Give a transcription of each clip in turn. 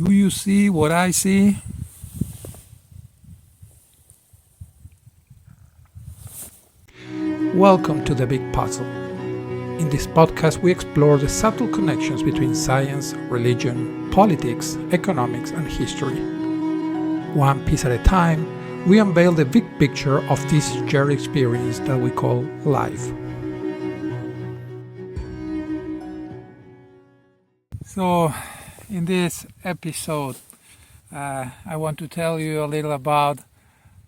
Do you see what I see? Welcome to The Big Puzzle. In this podcast, we explore the subtle connections between science, religion, politics, economics, and history. One piece at a time, we unveil the big picture of this shared experience that we call life. So, in this episode, I want to tell you a little about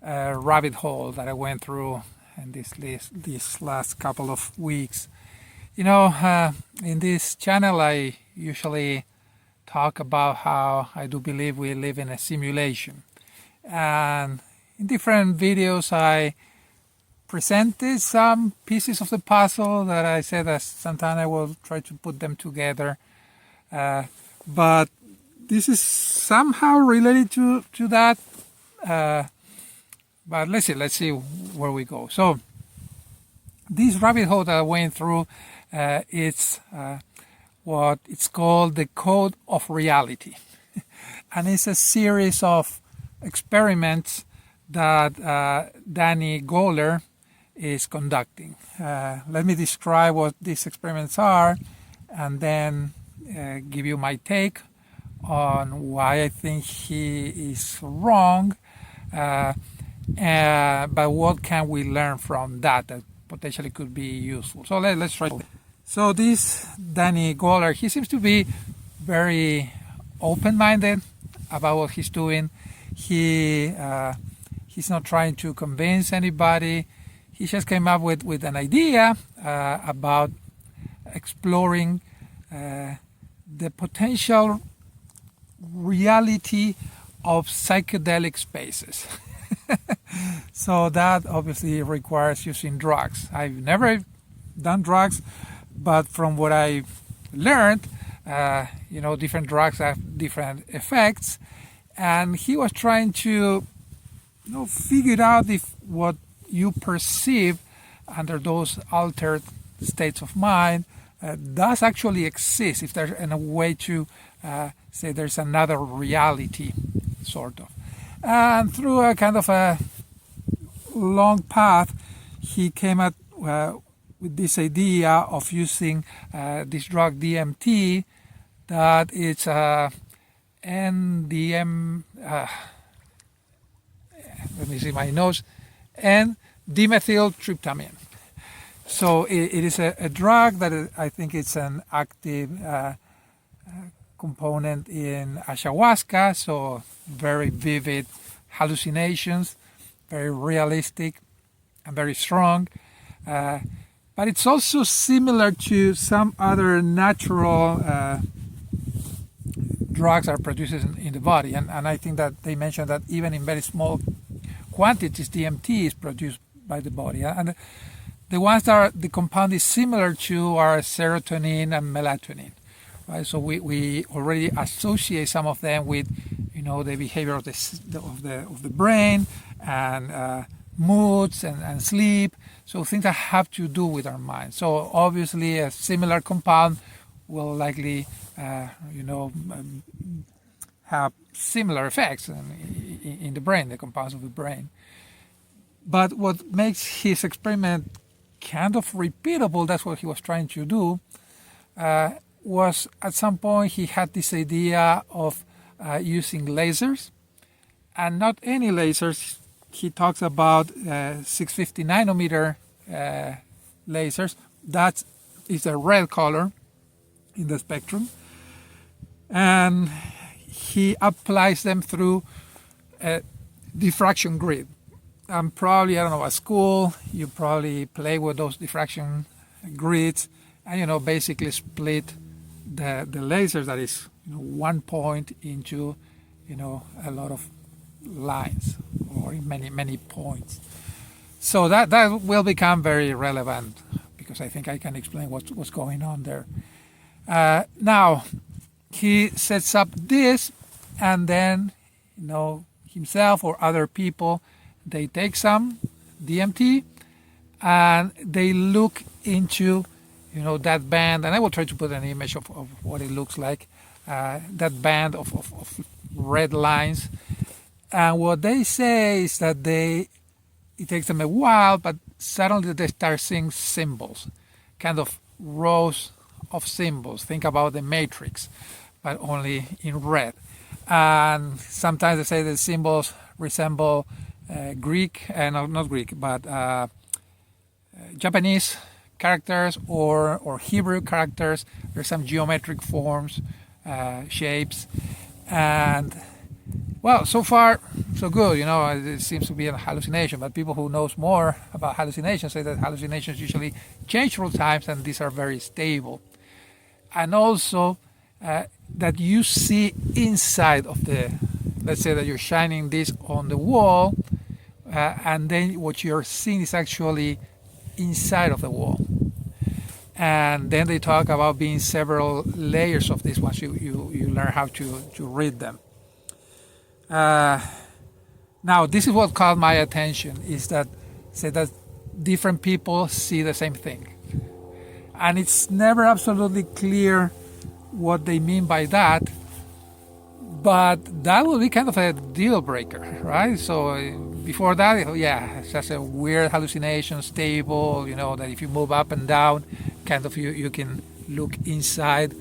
a rabbit hole that I went through in this last couple of weeks. In this channel, I usually talk about how I do believe we live in a simulation. And in different videos, I presented some pieces of the puzzle that I said that sometime I will try to put them together. But this is somehow related to that. But let's see where we go. So this rabbit hole that I went through, it's what it's called the Code of Reality. And it's a series of experiments that Danny Goller is conducting. Let me describe what these experiments are and then give you my take on why I think he is wrong. But what can we learn from that potentially could be useful? So let's try. So this Danny Goller, he seems to be very open-minded about what he's doing. He's not trying to convince anybody. He just came up with an idea about exploring the potential reality of psychedelic spaces. So that obviously requires using drugs. I've never done drugs, but from what I learned, different drugs have different effects, and he was trying to figure out if what you perceive under those altered states of mind does actually exist, if there's a way to say there's another reality, sort of. And through a kind of a long path, he came up with this idea of using this drug DMT, that it's NDM, let me see my notes, and dimethyltryptamine. So it is a drug that I think it's an active component in ayahuasca, so very vivid hallucinations, very realistic and very strong. But it's also similar to some other natural drugs that are produced in the body. And I think that they mentioned that even in very small quantities, DMT is produced by the body. And the ones that the compound is similar to are serotonin and melatonin. Right? So we already associate some of them with, the behavior of the brain and moods and sleep. So things that have to do with our mind. So obviously, a similar compound will likely, have similar effects in the brain, the compounds of the brain. But what makes his experiment kind of repeatable, that's what he was trying to do, was at some point he had this idea of using lasers, and not any lasers. He talks about 650 nanometer lasers. That is a red color in the spectrum, and he applies them through a diffraction grid. And probably, at school, you probably play with those diffraction grids, and basically split the laser that is 1 point into a lot of lines, or in many points. So that will become very relevant, because I think I can explain what's going on there. Now he sets up this, and then himself or other people, they take some DMT and they look into that band, and I will try to put an image of what it looks like. that band of red lines. And what they say is that it takes them a while, but suddenly they start seeing symbols, kind of rows of symbols. Think about the Matrix, but only in red. And sometimes they say the symbols resemble Greek, not Greek, but Japanese characters or Hebrew characters. There's some geometric forms, shapes, and well, so far so good. It seems to be a hallucination, but people who knows more about hallucinations say that hallucinations usually change through times, and these are very stable. And also that you see inside of let's say that you're shining this on the wall, and then what you're seeing is actually inside of the wall. And then they talk about being several layers of this once you learn how to read them. Now, this is what caught my attention, is that say that different people see the same thing. And it's never absolutely clear what they mean by that, but that will be kind of a deal breaker, right? So before that, yeah, it's just a weird hallucination, stable, that if you move up and down, kind of you can look inside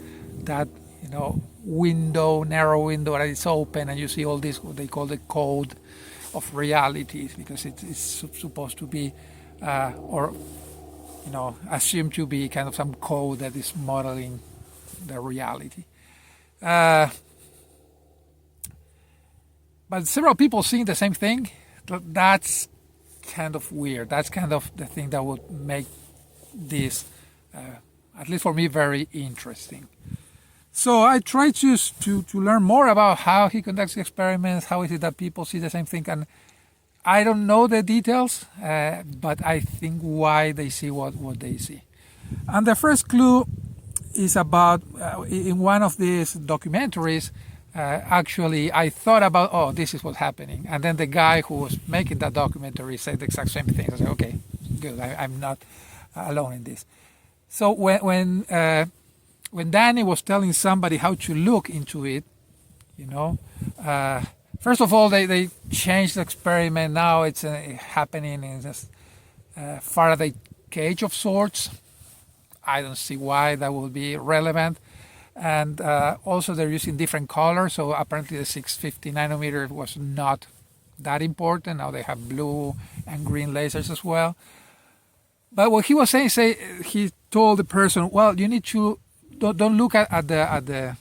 that, narrow window that is open, and you see all this, what they call the code of realities, because it's supposed to be, assumed to be kind of some code that is modeling the reality. But several people seeing the same thing, that's kind of weird. That's kind of the thing that would make this, at least for me, very interesting. So I tried to learn more about how he conducts experiments, how is it that people see the same thing, and I don't know the details, but I think why they see what they see. And the first clue is about, in one of these documentaries, actually I thought about, this is what's happening. And then the guy who was making that documentary said the exact same thing. I said, okay, good, I'm not alone in this. So when Danny was telling somebody how to look into it, first of all, they changed the experiment. Now it's happening in this Faraday cage of sorts. I don't see why that would be relevant. And also they're using different colors. So apparently the 650 nanometer was not that important. Now they have blue and green lasers as well. But what he was saying, he told the person, well, you need to, don't look at the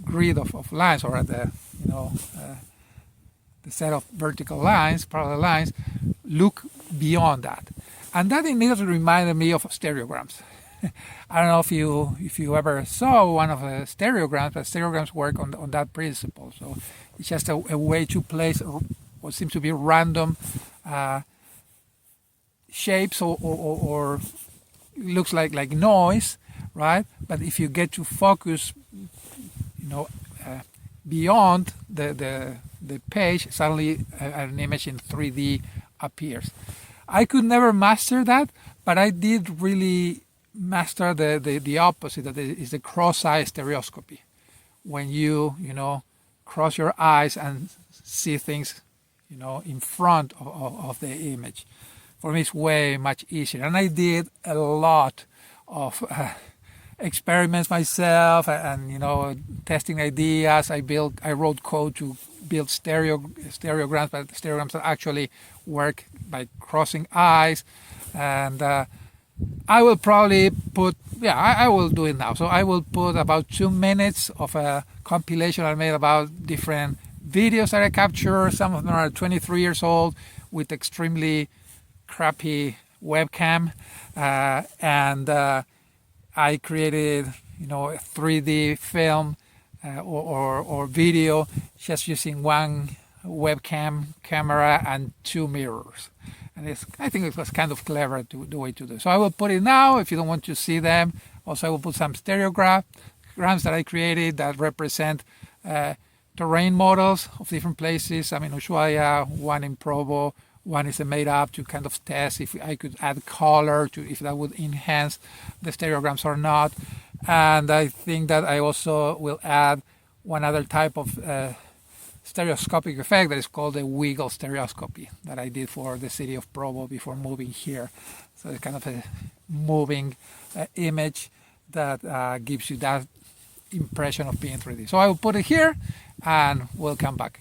grid of lines, or at the set of vertical lines, parallel lines. Look beyond that. And that immediately reminded me of stereograms. I don't know if you ever saw one of the stereograms, but stereograms work on that principle. So it's just a way to place what seems to be random shapes or looks like noise, right? But if you get to focus, beyond the page, suddenly an image in 3D appears. I could never master that, but I did really master the opposite, that is the cross-eye stereoscopy. When you cross your eyes and see things, in front of the image. For me, it's way much easier. And I did a lot of experiments myself, and testing ideas. I wrote code to build stereograms, but stereograms that actually work by crossing eyes. And I will probably I will do it now. So I will put about 2 minutes of a compilation I made about different videos that I captured. Some of them are 23 years old with extremely crappy webcam, and I created a 3D film or video just using one webcam camera and 2 mirrors. And I think it was kind of clever the way to do. So I will put it now if you don't want to see them. Also, I will put some stereograms that I created that represent terrain models of different places. I mean, Ushuaia, one in Provo, one is made up to kind of test if I could add color if that would enhance the stereograms or not. And I think that I also will add one other type of stereoscopic effect that is called the wiggle stereoscopy that I did for the city of Provo before moving here. So it's kind of a moving image that gives you that impression of being 3D. So I will put it here and we'll come back.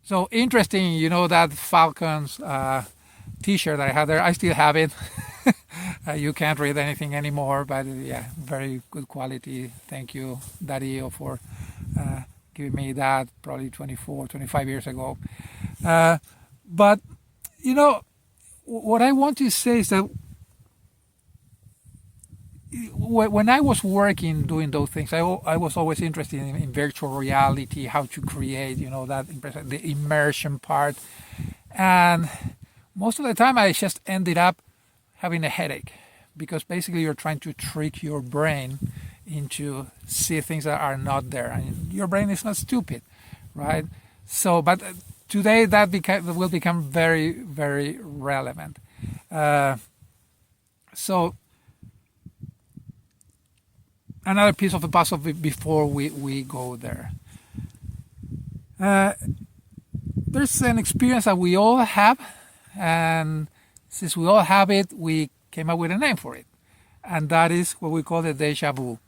So interesting, that Falcons T-shirt I had there. I still have it. You can't read anything anymore, but yeah, very good quality. Thank you, Dario, for giving me that probably 24, 25 years ago. But what I want to say is that when I was working doing those things, I was always interested in virtual reality, how to create, that impression, the immersion part. And most of the time, I just ended up having a headache because basically you're trying to trick your brain into see things that are not there. And your brain is not stupid, right? So, but today that will become very, very relevant. So another piece of the puzzle before we go there. There's an experience that we all have, and since we all have it, we came up with a name for it, and that is what we call the déjà vu.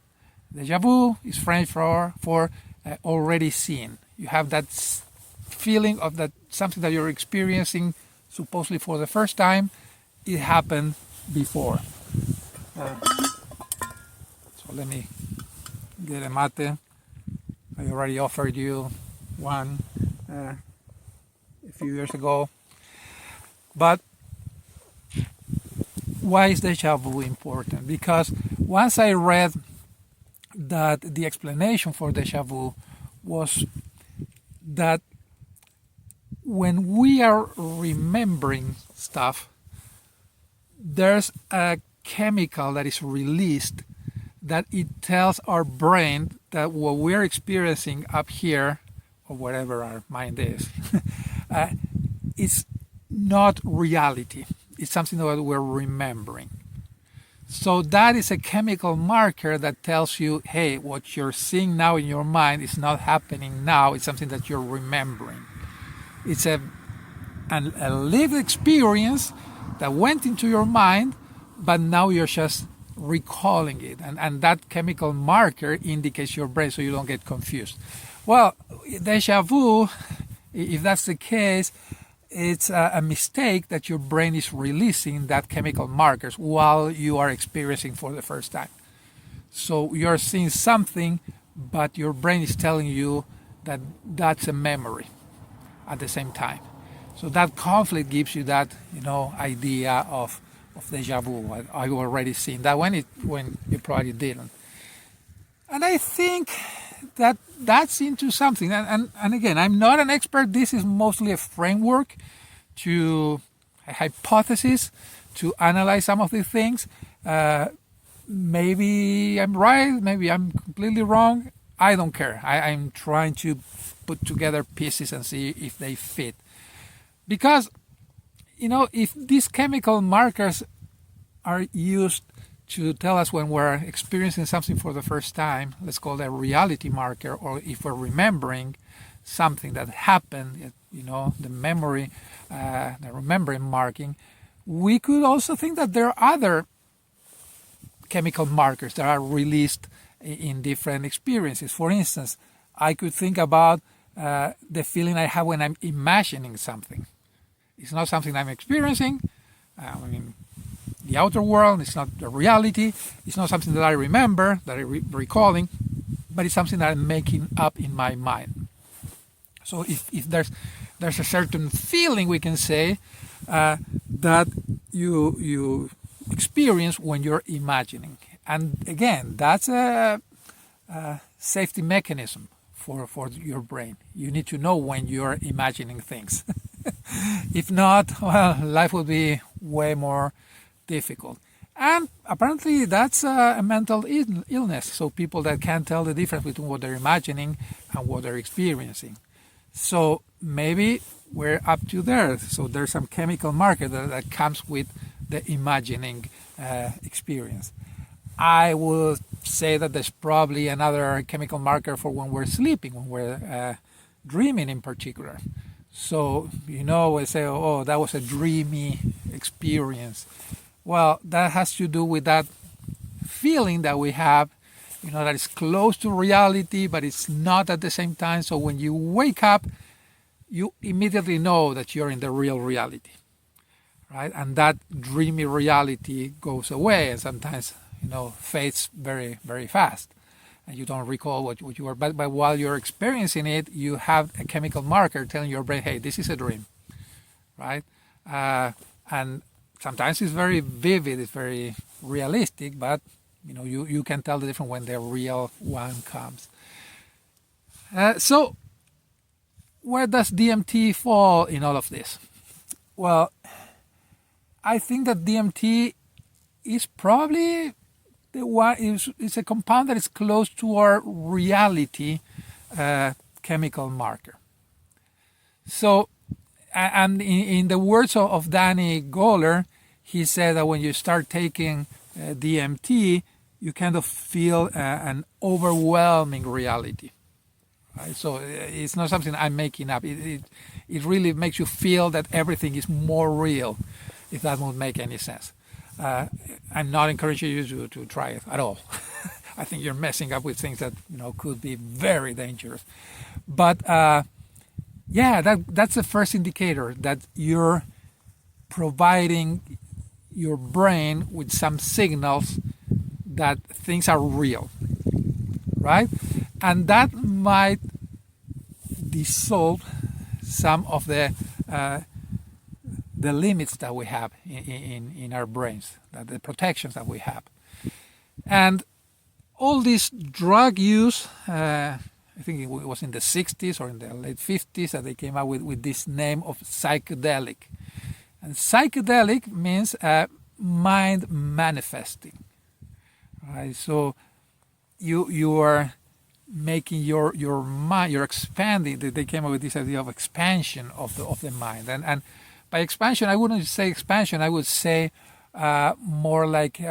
Déjà vu is French for already seen. You have that feeling of that something that you're experiencing supposedly for the first time. It happened before. So let me get a mate. I already offered you one a few years ago. But why is déjà vu important? Because once I read that the explanation for déjà vu was that when we are remembering stuff, there's a chemical that is released that it tells our brain that what we're experiencing up here, or whatever our mind is, it's not reality. It's something that we're remembering. So that is a chemical marker that tells you, hey, what you're seeing now in your mind is not happening now. It's something that you're remembering. It's a lived experience that went into your mind, but now you're just recalling it. And that chemical marker indicates your brain so you don't get confused. Well, deja vu, if that's the case, it's a mistake that your brain is releasing that chemical markers while you are experiencing for the first time. So you're seeing something, but your brain is telling you that that's a memory at the same time. So that conflict gives you that, idea of deja vu. I've already seen that when you probably didn't. And I think that's into something. And again, I'm not an expert. This is mostly a framework, a hypothesis to analyze some of these things. Maybe I'm right. Maybe I'm completely wrong. I don't care. I'm trying to put together pieces and see if they fit. Because, if these chemical markers are used to tell us when we're experiencing something for the first time, let's call that a reality marker, or if we're remembering something that happened, the memory, the remembering marking, we could also think that there are other chemical markers that are released in different experiences. For instance, I could think about the feeling I have when I'm imagining something. It's not something I'm experiencing. The outer world, it's not the reality. It's not something that I remember, that I'm recalling, but it's something that I'm making up in my mind. So if there's a certain feeling, we can say, that you experience when you're imagining. And again, that's a safety mechanism for your brain. You need to know when you're imagining things. If not, well, life will be way more difficult. And apparently that's a mental illness. So people that can't tell the difference between what they're imagining and what they're experiencing. So maybe we're up to there. So there's some chemical marker that comes with the imagining experience. I would say that there's probably another chemical marker for when we're sleeping, when we're dreaming in particular. So, we say, oh, that was a dreamy experience. Well, that has to do with that feeling that we have, that is close to reality, but it's not at the same time. So when you wake up, you immediately know that you're in the real reality, right? And that dreamy reality goes away and sometimes, fades very, very fast. And you don't recall what you were. But while you're experiencing it, you have a chemical marker telling your brain, hey, this is a dream, right? And sometimes it's very vivid, it's very realistic, but you can tell the difference when the real one comes. So where does DMT fall in all of this? Well, I think that DMT is probably it's a compound that is close to our reality chemical marker. So, and in the words of Danny Goller, he said that when you start taking DMT, you kind of feel an overwhelming reality. Right? So it's not something I'm making up. It really makes you feel that everything is more real, if that would make any sense. I'm not encouraging you to try it at all. I think you're messing up with things that could be very dangerous. But that's the first indicator that you're providing your brain with some signals that things are real, right? And that might dissolve some of the limits that we have in our brains, the protections that we have. And all this drug use, I think it was in the 60s or in the late 50s that they came out with this name of psychedelic. And psychedelic means mind manifesting. Right? So you are making your mind, you're expanding. They came up with this idea of expansion of the mind. And by expansion, I wouldn't say expansion. I would say more like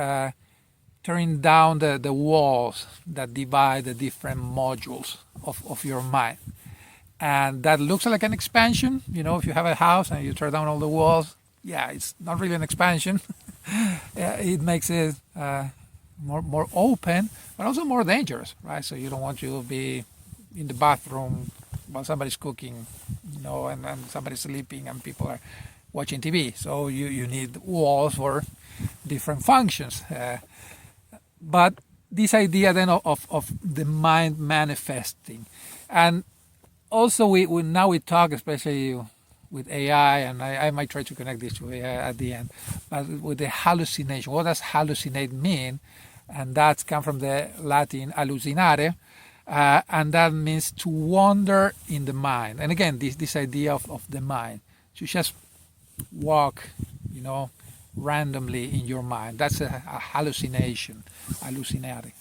tearing down the walls that divide the different modules of your mind. And that looks like an expansion. If you have a house and you tear down all the walls, yeah, it's not really an expansion. It makes it more open, but also more dangerous, right? So you don't want you to be in the bathroom while somebody's cooking, and somebody's sleeping and people are watching TV. So you need walls for different functions. But this idea then of the mind manifesting, and also we now we talk, especially with AI, and I might try to connect this to AI at the end, but with the hallucination. What does hallucinate mean? And that's come from the Latin hallucinare, and that means to wander in the mind. And again, this idea of the mind, to just walk, randomly in your mind. That's a hallucination, hallucinare.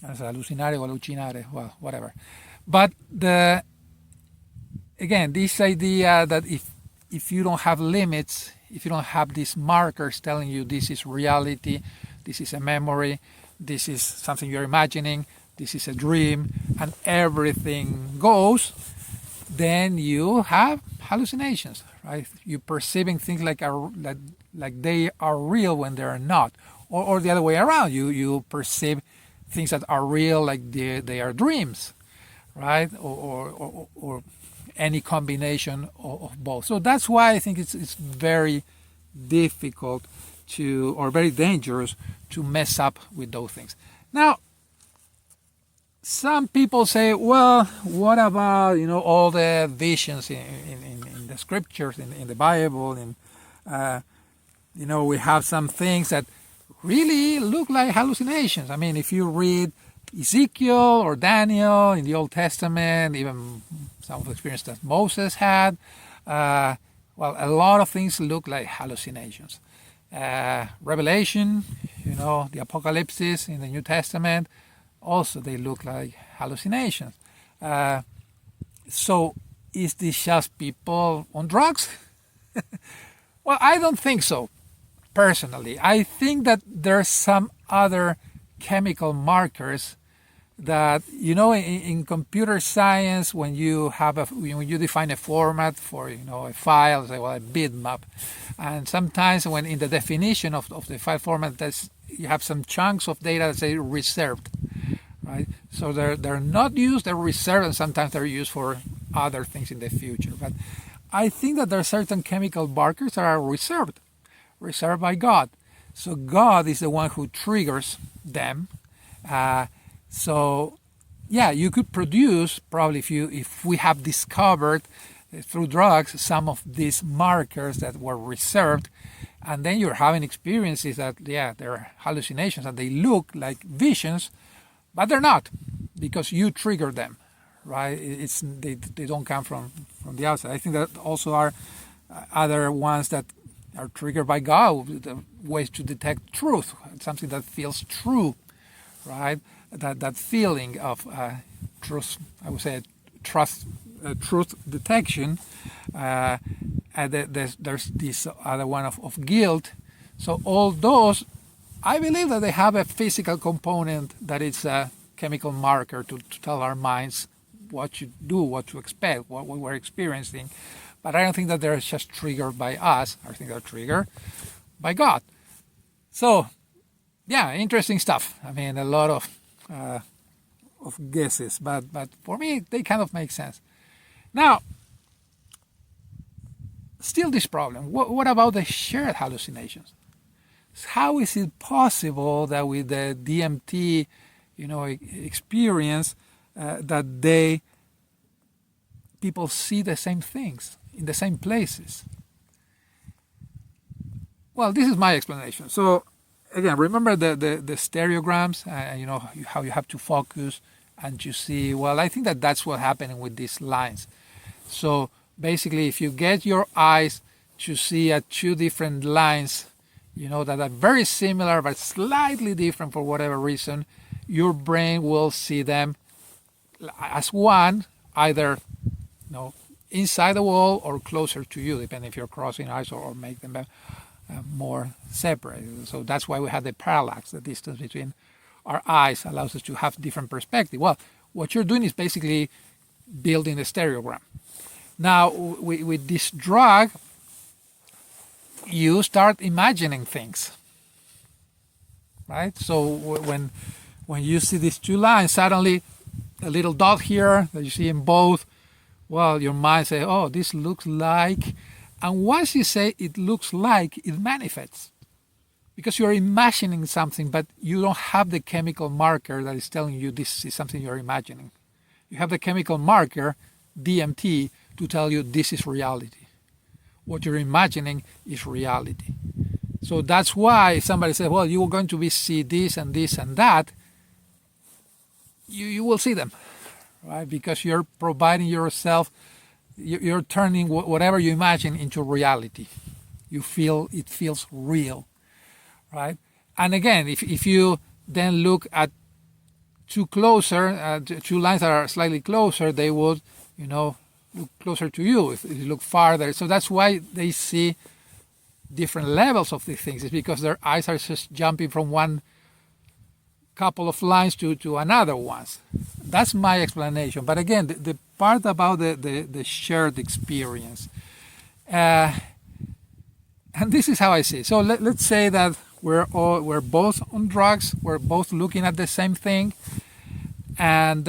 Hallucinare or hallucinare, well, whatever. But again, this idea that if you don't have limits, if you don't have these markers telling you this is reality, this is a memory, this is something you're imagining, this is a dream, and everything goes, then you have hallucinations, right? You're perceiving things like they are real when they're not, or the other way around. You perceive things that are real like they are dreams, right? Or any combination of both. So that's why I think it's very difficult or very dangerous to mess up with those things. Now, some people say, well, what about all the visions in the scriptures, in the Bible, and we have some things that really look like hallucinations. I mean, if you read Ezekiel or Daniel in the Old Testament, even some of the experience that Moses had, well, a lot of things look like hallucinations. Revelation, the Apocalypse in the New Testament, also they look like hallucinations. So is this just people on drugs? Well, I don't think so, personally. I think that there's some other chemical markers that, in computer science, when you define a format for, a file, say, well, a bitmap, and sometimes when in the definition of the file format, you have some chunks of data that say reserved, right? So they're not used, they're reserved, and sometimes they're used for other things in the future. But I think that there are certain chemical markers that are reserved by God. So God is the one who triggers them. So yeah, you could produce probably if we have discovered through drugs some of these markers that were reserved, and then you're having experiences that they're hallucinations and they look like visions, but they're not, because you trigger them, right? They don't come from the outside. I think that also are other ones that are triggered by God, the ways to detect truth, something that feels true, right? That feeling of truth, I would say, truth detection. And there's this other one of guilt. So all those, I believe that they have a physical component that is a chemical marker to tell our minds what to do, what to expect, what we were experiencing. But I don't think that they're just triggered by us. I think they're triggered by God. So, yeah, interesting stuff. I mean, a lot of guesses, but for me, they kind of make sense. Now, still this problem. What about the shared hallucinations? How is it possible that with the DMT, experience, that people see the same things in the same places? Well, this is my explanation. So again, remember the stereograms, how you have to focus and to see. Well, I think that's what's happening with these lines. So basically, if you get your eyes to see two different lines, that are very similar but slightly different for whatever reason, your brain will see them as one, either inside the wall or closer to you, depending if you're crossing eyes or make them more separated. So that's why we have the parallax. The distance between our eyes allows us to have different perspective. Well, what you're doing is basically building a stereogram. Now, with this drug, you start imagining things, right? So when you see these two lines, suddenly a little dot here that you see in both, well, your mind says, oh, this looks like, and once you say it looks like, it manifests. Because you're imagining something, but you don't have the chemical marker that is telling you this is something you're imagining. You have the chemical marker, DMT, to tell you this is reality. What you're imagining is reality. So that's why if somebody says, well, you are going to see this and this and that, you will see them, right? Because you're providing yourself, you're turning whatever you imagine into reality. You feel, it feels real, right? And again, if you then look at two lines that are slightly closer, they would, look closer to you. If you look farther, so that's why they see different levels of these things. It's because their eyes are just jumping from one couple of lines to another ones. That's my explanation. But again, the part about the shared experience, and this is how I see it. So let's say that we're both on drugs, we're both looking at the same thing, and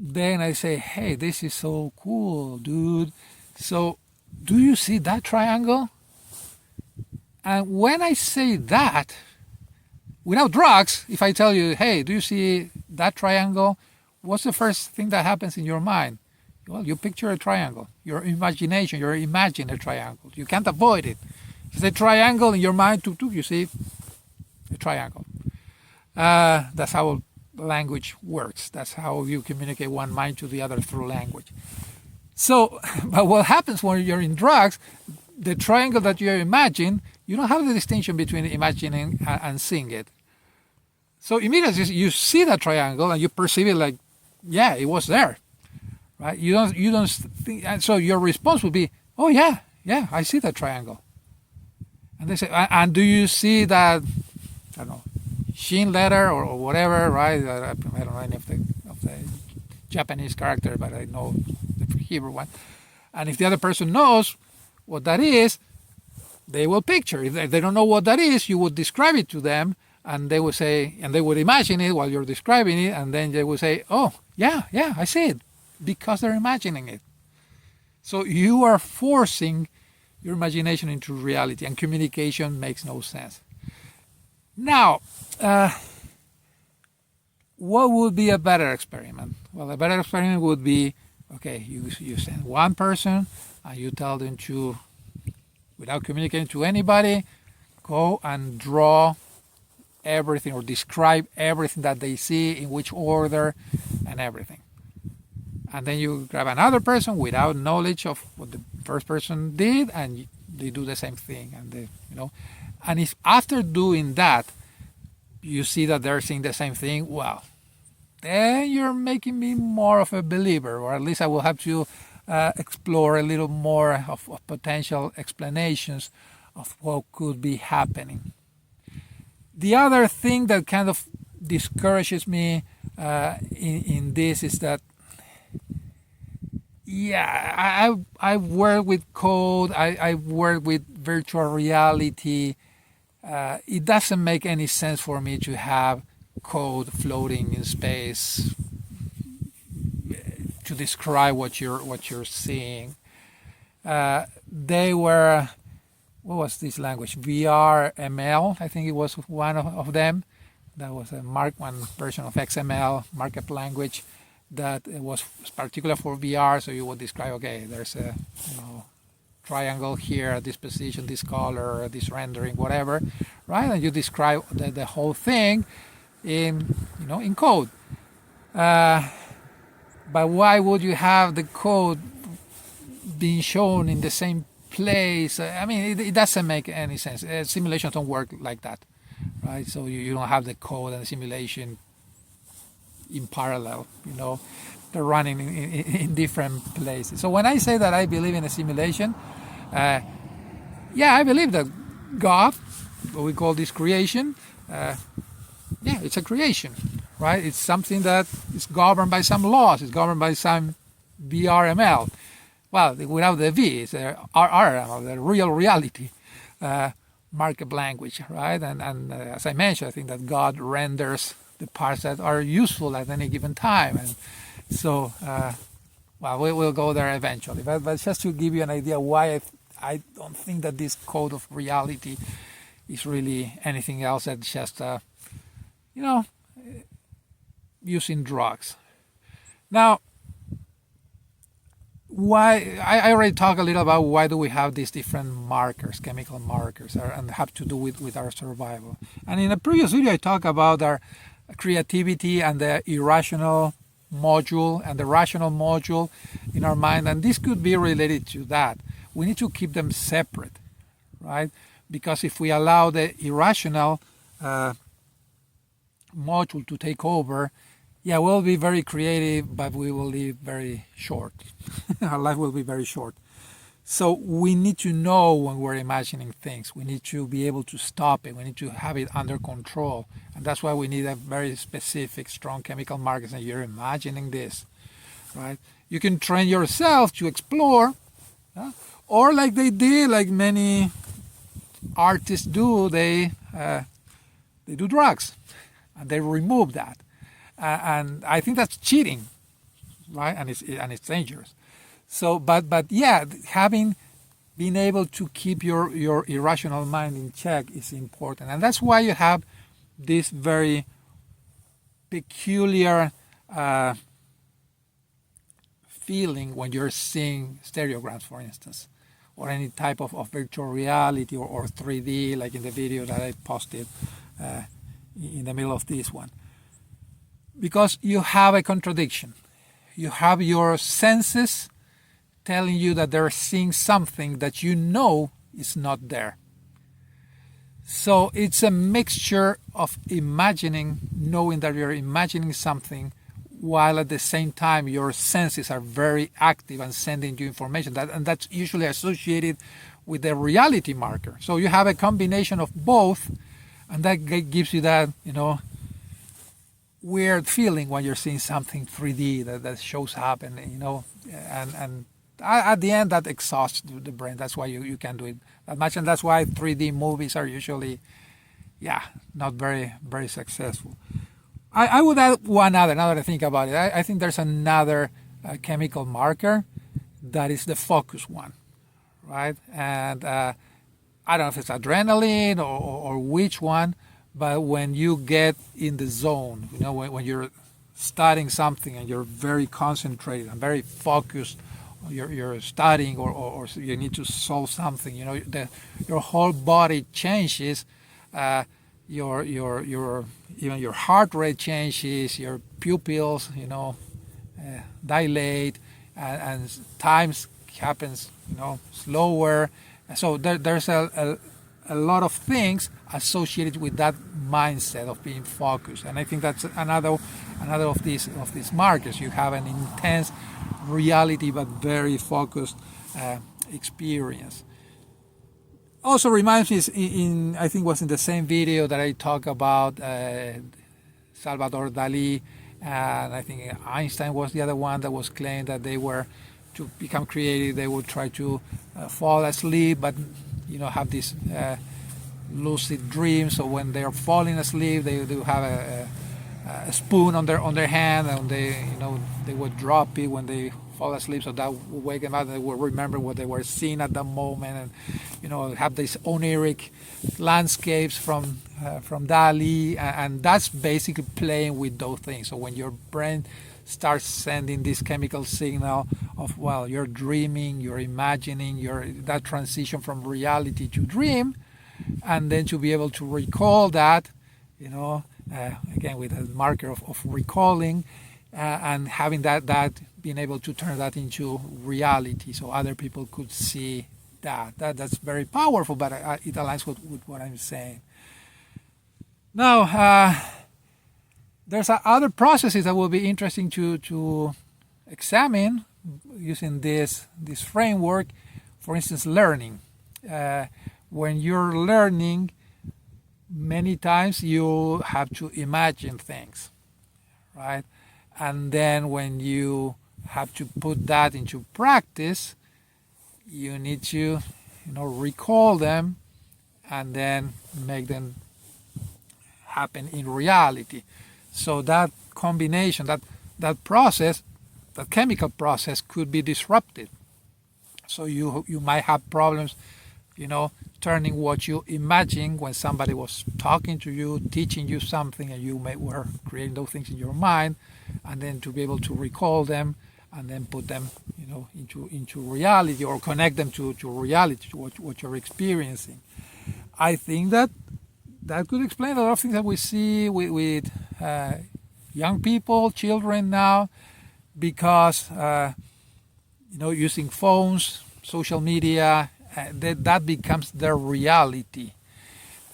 then I say, hey, this is so cool, dude. So do you see that triangle? And when I say that, without drugs, if I tell you, hey, do you see that triangle? What's the first thing that happens in your mind? Well, you picture a triangle. Your imagination, you imagine a triangle. You can't avoid it. It's a triangle in your mind, you see a triangle. That's how language works. That's how you communicate one mind to the other through language. So, but what happens when you're in drugs, the triangle that you imagine, you don't have the distinction between imagining and seeing it. So immediately you see that triangle and you perceive it like, yeah, it was there, right? You don't think, and so your response would be, oh yeah, I see that triangle. And they say, and do you see that, I don't know, Shin letter or whatever, right? I don't know any of the Japanese character, but I know the Hebrew one. And if the other person knows what that is, they will picture. If they don't know what that is, you would describe it to them, and they would say, and they would imagine it while you're describing it, and then they would say, oh, yeah, I see it, because they're imagining it. So you are forcing your imagination into reality, and communication makes no sense. Now, what would be a better experiment? Well, a better experiment would be, okay, you send one person and you tell them to, without communicating to anybody, go and draw everything or describe everything that they see, in which order and everything. And then you grab another person without knowledge of what the first person did, and they do the same thing. And and if after doing that you see that they're seeing the same thing, well, then you're making me more of a believer, or at least I will have to explore a little more of potential explanations of what could be happening. The other thing that kind of discourages me in this is that, yeah, I work with code, I work with virtual reality. It doesn't make any sense for me to have code floating in space to describe what you're seeing. They were, what was this language? VRML, I think it was one of them. That was one version of XML, markup language, that was particular for VR. So you would describe, okay, there's a triangle here at this position, this color, this rendering, whatever, right? And you describe the whole thing in code. But why would you have the code being shown in the same place? I mean, it doesn't make any sense. Simulations don't work like that, right? So you don't have the code and the simulation in parallel. They're running in different places. So when I say that I believe in a simulation, I believe that God, what we call this creation, yeah, it's a creation, right? It's something that is governed by some laws. It's governed by some VRML. Well, without the V, it's RRML, the real reality markup language, right? And as I mentioned, I think that God renders the parts that are useful at any given time. And so, well, we'll go there eventually. But just to give you an idea why I don't think that this code of reality is really anything else than just, using drugs. Now, why I already talked a little about why do we have these different markers, chemical markers, and have to do with our survival. And in a previous video, I talked about our creativity and the irrational module and the rational module in our mind, and this could be related to that. We need to keep them separate, right? Because if we allow the irrational module to take over, yeah, we'll be very creative, but we will live very short. Our life will be very short. So we need to know when we're imagining things. We need to be able to stop it. We need to have it under control. And that's why we need a very specific, strong chemical markers. And you're imagining this, right? You can train yourself to explore, or like they did, like many artists do, they do drugs, and they remove that. And I think that's cheating, right? And it's dangerous. So, but yeah, being able to keep your irrational mind in check is important, and that's why you have this very peculiar feeling when you're seeing stereograms, for instance, or any type of virtual reality or 3D, like in the video that I posted in the middle of this one. Because you have a contradiction. You have your senses telling you that they're seeing something that you know is not there. So it's a mixture of imagining, knowing that you're imagining something, while at the same time your senses are very active and sending you information. And that's usually associated with the reality marker. So you have a combination of both, and that gives you that, weird feeling when you're seeing something 3D that shows up, and and at the end that exhausts the brain. That's why you can't do it that much, and that's why 3D movies are usually, not very, very successful. I would add one other. Now that I think about it, I think there's another chemical marker that is the focus one, right? And I don't know if it's adrenaline or which one. But when you get in the zone, when you're studying something and you're very concentrated and very focused, you're studying or you need to solve something, your whole body changes, your even your heart rate changes, your pupils, dilate, and times happens, slower. So there's a lot of things associated with that mindset of being focused, and I think that's another of these markers. You have an intense reality but very focused experience. Also reminds me, I think it was in the same video that I talked about Salvador Dali, and I think Einstein was the other one that was claimed that they were, to become creative, they would try to fall asleep, but have this lucid dreams. So when they are falling asleep, they have a spoon on their hand, and they would drop it when they fall asleep, so that would wake them up. They will remember what they were seeing at that moment, and have these oniric landscapes from Dali, and that's basically playing with those things. So when your brain starts sending this chemical signal of, well, you're dreaming, you're imagining, that transition from reality to dream, and then to be able to recall that, again with a marker of recalling, and having that being able to turn that into reality, so other people could see that's very powerful. But it aligns with what I'm saying. Now, there's other processes that will be interesting to examine using this framework. For instance, learning. when you're learning, many times you have to imagine things, right? And then when you have to put that into practice, you need to, recall them and then make them happen in reality. So that combination, that process, that chemical process could be disrupted. So you might have problems, turning what you imagine when somebody was talking to you, teaching you something, and you were creating those things in your mind, and then to be able to recall them and then put them, into reality, or connect them to reality, to what you're experiencing. I think that could explain a lot of things that we see with young people, children now, because using phones, social media, that becomes their reality,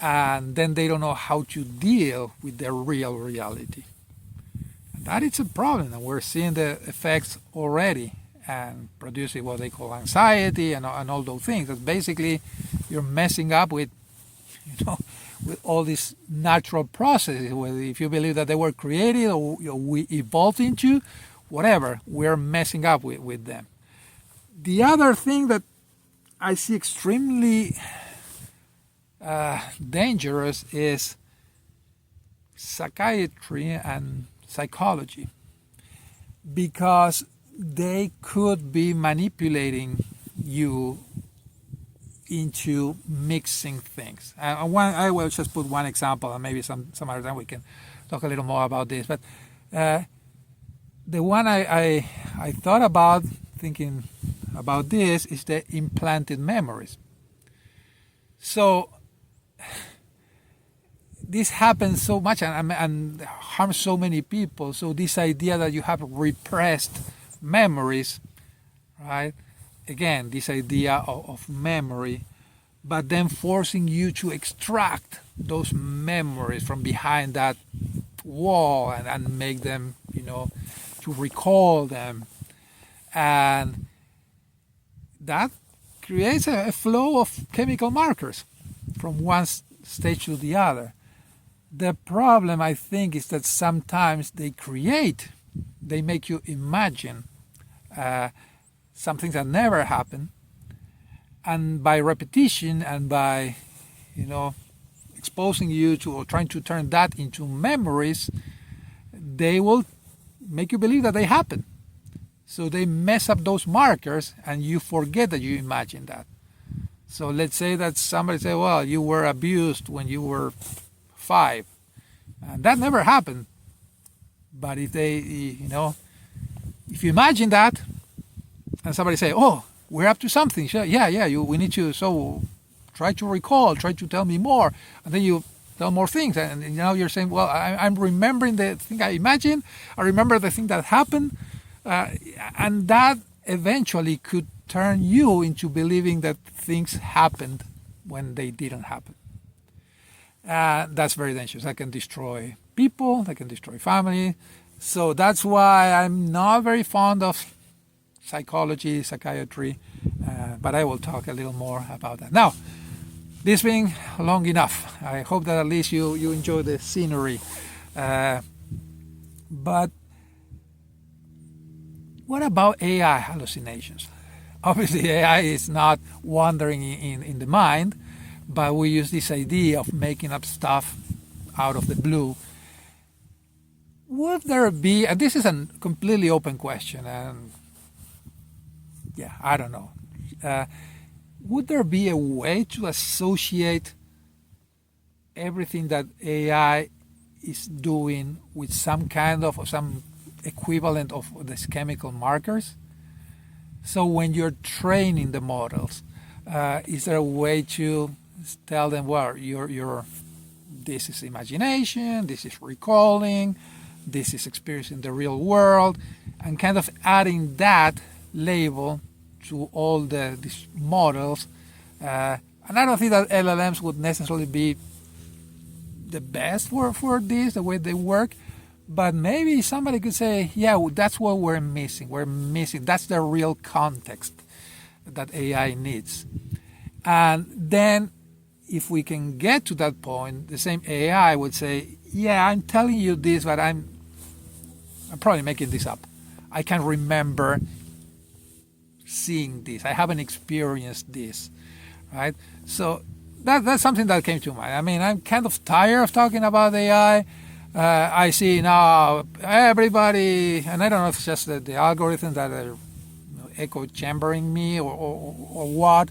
and then they don't know how to deal with their real reality. And that is a problem, and we're seeing the effects already, and producing what they call anxiety and all those things. That basically you're messing up with, with all these natural processes. Whether if you believe that they were created or we evolved into, whatever, we're messing up with them. The other thing that I see extremely dangerous is psychiatry and psychology, because they could be manipulating you into mixing things. I will just put one example, and maybe some other time we can talk a little more about this. But the one I thought about thinking about this is the implanted memories. So this happens so much and harms so many people. So this idea that you have repressed memories, right? Again, this idea of memory, but then forcing you to extract those memories from behind that wall and make them, to recall them. And that creates a flow of chemical markers from one stage to the other. The problem, I think, is that sometimes they make you imagine some things that never happen, and by repetition and by, exposing you to, or trying to turn that into memories, they will make you believe that they happen. So they mess up those markers, and you forget that you imagined that. So let's say that somebody say, well, you were abused when you were 5, and that never happened. But if they, if you imagine that, and somebody say, oh, we're up to something, we need to, so try to recall, try to tell me more, and then you tell more things, and now you're saying, well, I'm remembering the thing I imagined, I remember the thing that happened, and that eventually could turn you into believing that things happened when they didn't happen. That's very dangerous. That can destroy people, that can destroy family. So that's why I'm not very fond of psychology, psychiatry, but I will talk a little more about that. Now, this being long enough, I hope that at least you enjoy the scenery. But what about AI hallucinations? Obviously, AI is not wandering in the mind, but we use this idea of making up stuff out of the blue. Would there be, and this is a completely open question, and I don't know. Would there be a way to associate everything that AI is doing with some kind of, or some equivalent of these chemical markers? So when you're training the models, is there a way to tell them, well, this is imagination, this is recalling, this is experiencing the real world, and kind of adding that label to all these models. And I don't think that LLMs would necessarily be the best for this, the way they work, but maybe somebody could say, that's what we're missing. That's the real context that AI needs. And then if we can get to that point, the same AI would say, yeah, I'm telling you this, but I'm probably making this up. I can't remember seeing this. I haven't experienced this, right? So that's something that came to mind. I mean, I'm kind of tired of talking about AI. I see now everybody, and I don't know if it's just the algorithms that are echo chambering me or what,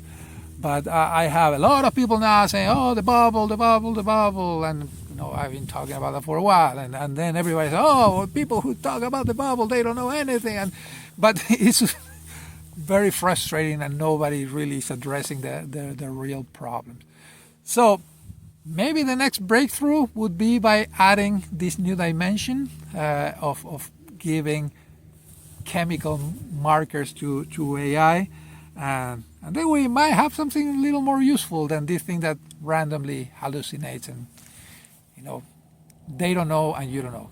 but I have a lot of people now saying, oh, the bubble, the bubble, the bubble, and I've been talking about that for a while, and then everybody says, oh, people who talk about the bubble, they don't know anything, but it's very frustrating, and nobody really is addressing the real problems. So maybe the next breakthrough would be by adding this new dimension of giving chemical markers to AI, and then we might have something a little more useful than this thing that randomly hallucinates, and they don't know and you don't know.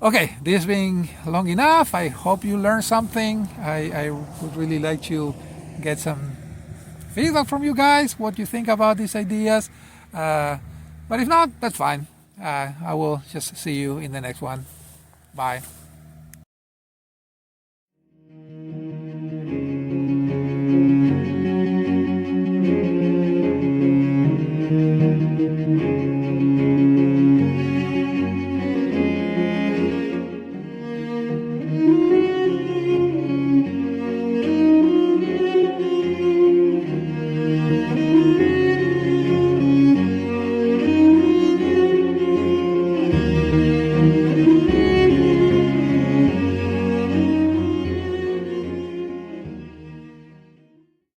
Okay, this being long enough, I hope you learned something. I would really like to get some feedback from you guys, what you think about these ideas. But if not, that's fine. I will just see you in the next one. Bye.